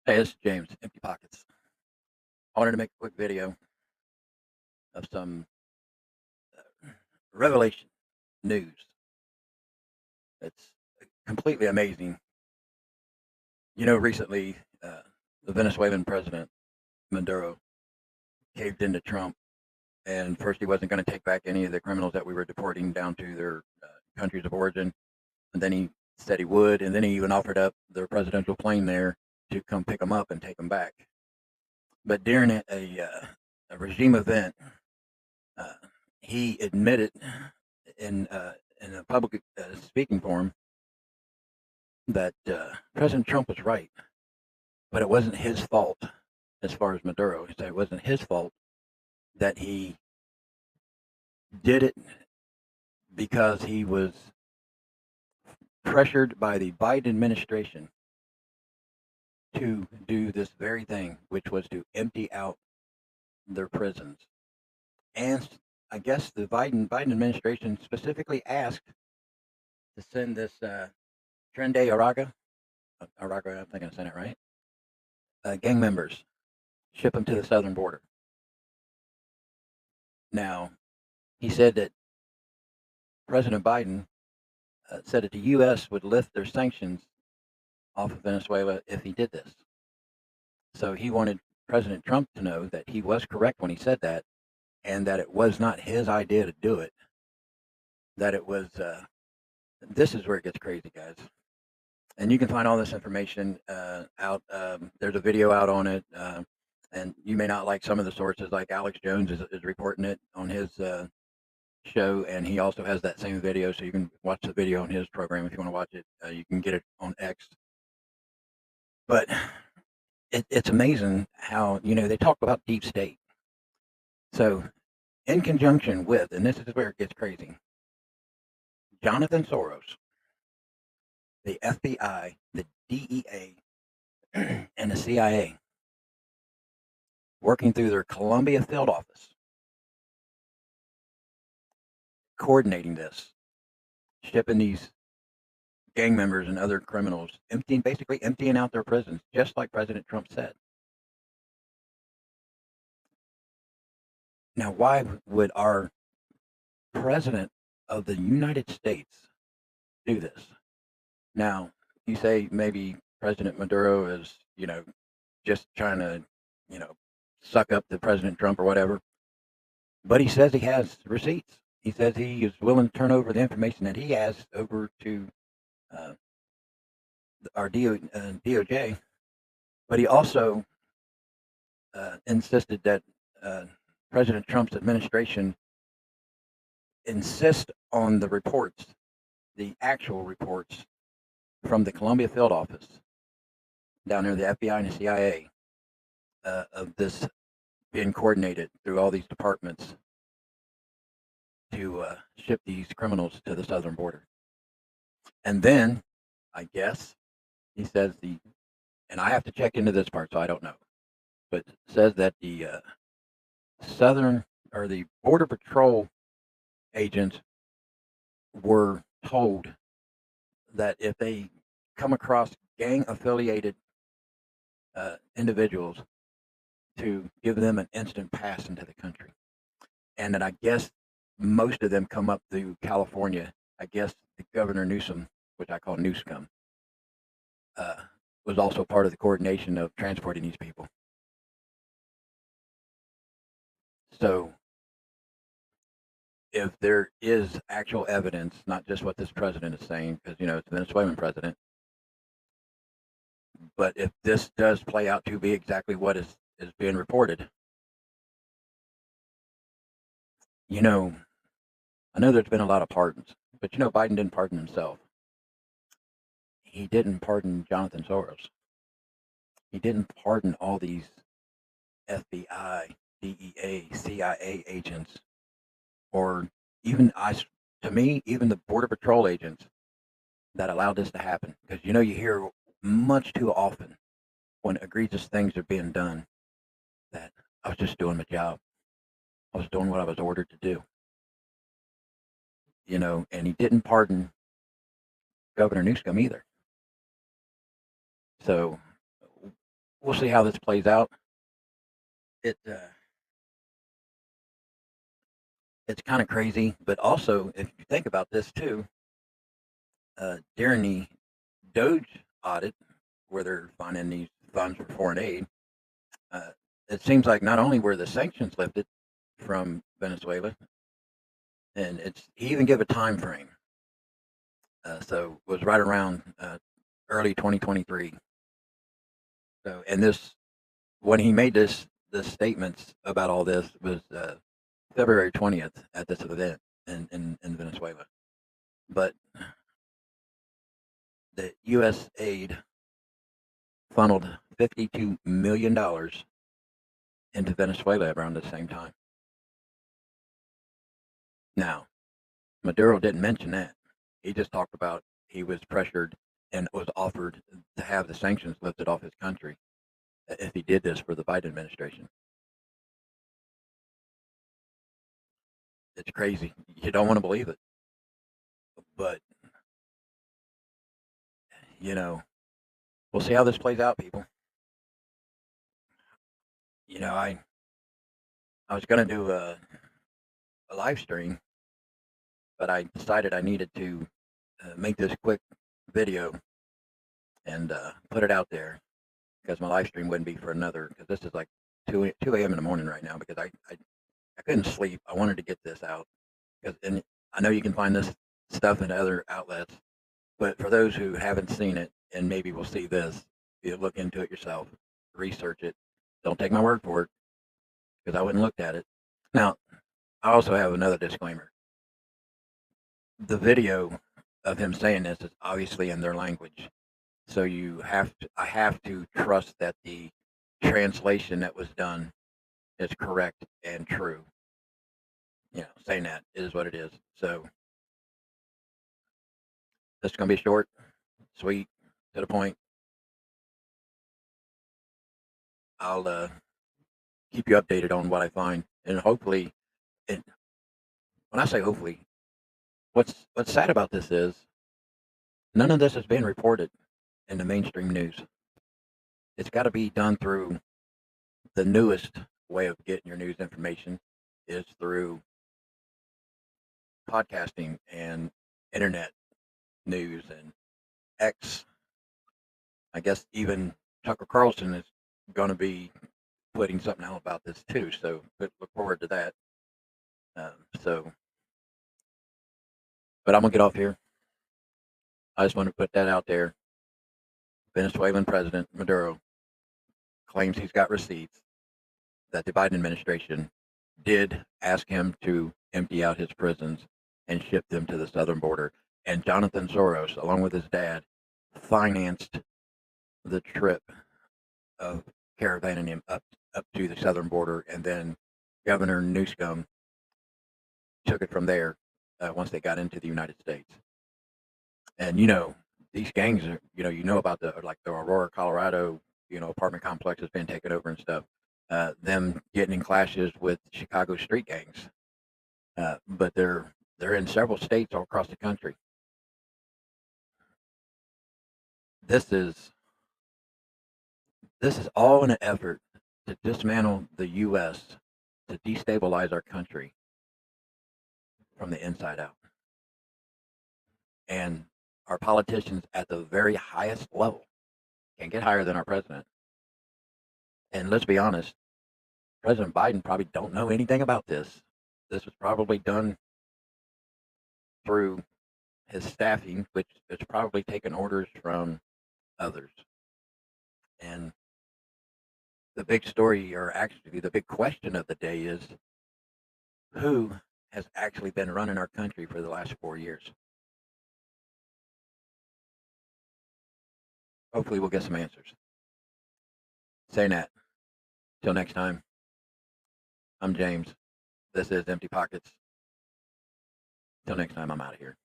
Hey, this is James, Empty Pockets. I wanted to make a quick video of some revelation news. It's completely amazing. Recently, the Venezuelan President Maduro caved into Trump, and first he wasn't going to take back any of the criminals that we were deporting down to their countries of origin, and then he said he would, and then he even offered up their presidential plane there to come pick them up and take them back. But during a regime event, uh, he admitted in in a public speaking forum that President Trump was right, but it wasn't his fault as far as Maduro. He said it wasn't his fault that he did it because he was pressured by the Biden administration to do this very thing, which was to empty out their prisons. And I guess the Biden administration specifically asked to send this Trende Araga, I think I'm saying it right, gang members, ship them to the southern border. Now, he said that President Biden said that the U.S. would lift their sanctions off of Venezuela if he did this. So he wanted President Trump to know that he was correct when he said that, and that it was not his idea to do it. That it was, this is where it gets crazy, guys. And you can find all this information out. There's a video out on it. And you may not like some of the sources, like Alex Jones is reporting it on his show, and he also has that same video, so you can watch the video on his program if you want to watch it. You can get it on X. But it's amazing how, they talk about deep state. So in conjunction with, and this is where it gets crazy, Jonathan Soros, the FBI, the DEA, and the CIA, working through their Columbia field office, coordinating this, shipping these gang members and other criminals, basically emptying out their prisons, just like President Trump said. Now, why would our president of the United States do this? Now, you say maybe President Maduro is, just trying to, suck up to President Trump or whatever. But he says he has receipts. He says he is willing to turn over the information that he has over to uh, our DOJ. But he also insisted that President Trump's administration insist on the reports, the actual reports from the Columbia field office down there, the FBI and the CIA, of this being coordinated through all these departments to ship these criminals to the southern border. And then, I guess, he says and I have to check into this part, so I don't know, but it says that the southern or the border patrol agents were told that if they come across gang affiliated individuals, to give them an instant pass into the country. And that I guess most of them come up through California. I guess the Governor Newsom, which I call Newscom, was also part of the coordination of transporting these people. So if there is actual evidence, not just what this president is saying, because, it's the Venezuelan president, but if this does play out to be exactly what is being reported, I know there's been a lot of pardons, but Biden didn't pardon himself. He didn't pardon Jonathan Soros. He didn't pardon all these FBI, DEA, CIA agents, or even to me, even the Border Patrol agents that allowed this to happen. Because you hear much too often when egregious things are being done that I was just doing my job. I was doing what I was ordered to do. And he didn't pardon Governor Newsom either. So we'll see how this plays out. It it's kind of crazy, but also if you think about this too, during the Doge audit, where they're finding these funds for foreign aid, uh, it seems like not only were the sanctions lifted from Venezuela, and he even gave a time frame. So it was right around early 2023. So, and this when he made the statements about all this was February 20th at this event in Venezuela. But the U.S. aid funneled $52 million into Venezuela around the same time. Now, Maduro didn't mention that. He just talked about he was pressured and was offered to have the sanctions lifted off his country if he did this for the Biden administration. It's crazy. You don't want to believe it. But, we'll see how this plays out, people. I was going to do a live stream, but I decided I needed to make this quick video and put it out there because my live stream wouldn't be for another, because this is like 2 a.m. in the morning right now, because I couldn't sleep. I wanted to get this out, and I know you can find this stuff in other outlets, but for those who haven't seen it and maybe will see this, you look into it yourself, research it. Don't take my word for it, because I wouldn't looked at it. Now, I also have another disclaimer. The video of him saying this is obviously in their language, so I have to trust that the translation that was done is correct and true. Saying that is what it is. So this is going to be short, sweet, to the point. I'll keep you updated on what I find, and hopefully, when I say hopefully, what's sad about this is none of this is being reported in the mainstream news. It's got to be done through the newest way of getting your news information is through podcasting and internet news and X. I guess even Tucker Carlson is going to be putting something out about this too. So look forward to that. So, but I'm gonna get off here. I just want to put that out there. Venezuelan President Maduro claims he's got receipts that the Biden administration did ask him to empty out his prisons and ship them to the southern border. And Jonathan Soros, along with his dad, financed the trip of caravanning him up to the southern border, and then Governor Newsom took it from there once they got into the United States. And these gangs are, about the Aurora, Colorado, apartment complexes being taken over and stuff. Them getting in clashes with Chicago street gangs, but they're in several states all across the country. This is all in an effort to dismantle the U.S., to destabilize our country from the inside out. And our politicians at the very highest level can't get higher than our president. And let's be honest, President Biden probably don't know anything about this. This was probably done through his staffing, which is probably taken orders from others. And the big story, or actually the big question of the day, is who has actually been running our country for the last 4 years? Hopefully we'll get some answers. Saying that, till next time, I'm James. This is Empty Pockets. Till next time, I'm out of here.